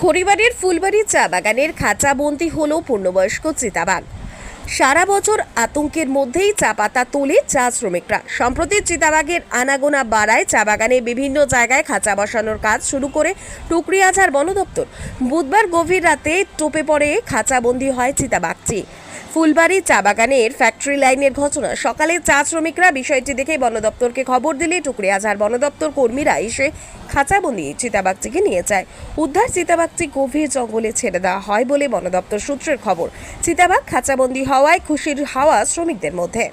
খড়িবাড়ির ফুলবাড়ি চা বাগানের খাঁচাবন্দি হলো পূর্ণবয়স্ক চিতাবাঘ। সারা বছর আতঙ্কের মধ্যেই চা পাতা তোলে চা শ্রমিকরা। সম্প্রতি চিতাবাঘের আনাগোনা বাড়ায় চা বাগানে বিভিন্ন জায়গায় খাঁচা বসানোর কাজ শুরু করে টুকরিয়াঝাড় বন দপ্তর। বুধবার গভীর রাতে টোপে পড়ে খাঁচাবন্দি হয় চিতাবাঘটি। ফুলবাড়ি চা বাগানের ফ্যাক্টরি লাইনের ঘটনা। সকালে চা শ্রমিকরা বিষয়টি দেখে বন দপ্তরকে খবর দিলে টুকরিয়াঝাড় বন দপ্তর কর্মীরা এসে খাঁচাবন্দি চিতাবাঘটিকে নিয়ে যায়। উদ্ধার চিতাবাঘটি গভীর জঙ্গলে ছেড়ে দেওয়া হয় বলে বন দপ্তর সূত্রের খবর। চিতাবাঘ খাঁচাবন্দি হওয়ায় খুশির হাওয়া শ্রমিকদের মধ্যে।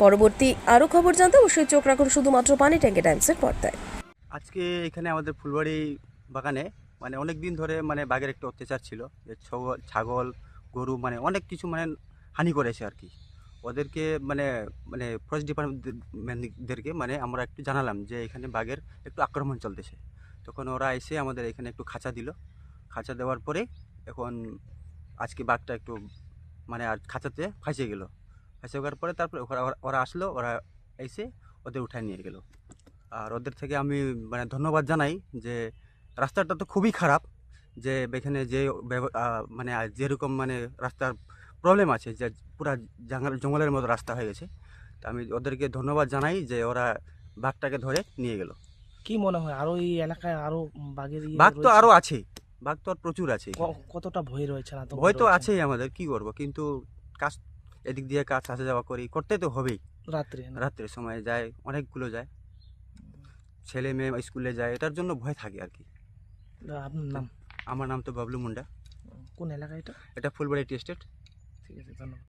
পরবর্তী আরও খবর জানতে অবশ্যই চোখ রাখুন শুধুমাত্র পানি ট্যাঙ্কি টাইমসের পর্দায়। আজকে এখানে আমাদের ফুলবাড়ি বাগানে অনেক দিন ধরে বাঘের একটা অত্যাচার ছিল, যে ছাগল গরু অনেক কিছু হানি করেছে আর কি। ওদেরকে ফরেস্ট ডিপার্টমেন্টদেরকে আমরা একটু জানালাম যে এখানে বাঘের একটু আক্রমণ চলতেছে। তখন ওরা এসে আমাদের এখানে একটু খাঁচা দিল। খাঁচা দেওয়ার পরে এখন আজকে বাঘটা একটু আর খাঁচাতে ফাঁসে গেল। ফাঁসে যাওয়ার পরে তারপরে ওরা আসলো, ওরা এসে ওদের উঠায় নিয়ে গেল। আর ওদের থেকে আমি ধন্যবাদ জানাই যে রাস্তাটা তো খুবই খারাপ, যে এখানে যে যেরকম রাস্তার প্রবলেম আছে, যে পুরা জঙ্গলের মতো রাস্তা হয়ে গেছে। তো আমি ওদেরকে ধন্যবাদ জানাই যে ওরা বাঘটাকে ধরে নিয়ে গেল। কি মনে হয় আরো এই এলাকায় আরো বাঘের বাঘ তো আরও আছে, বাঘ তো আর প্রচুর আছে। কতটা ভয় রয়েছে না? ভয় তো আছেই আমাদের, কি করব, কিন্তু কাজ এদিক দিয়ে কাজ আসা যাওয়া করি, করতে তো হবেই। রাত্রের সময় যায়, অনেকগুলো যায়, ছেলে মেয়ে স্কুলে যায়, এটার জন্য ভয় থাকে আর কি। আপনার নাম? আমার নাম তো বাবলু মুন্ডা। কোন এলাকা এটা? এটা ফুলবাড়ি টি এস্টেট। ঠিক আছে, ধন্যবাদ।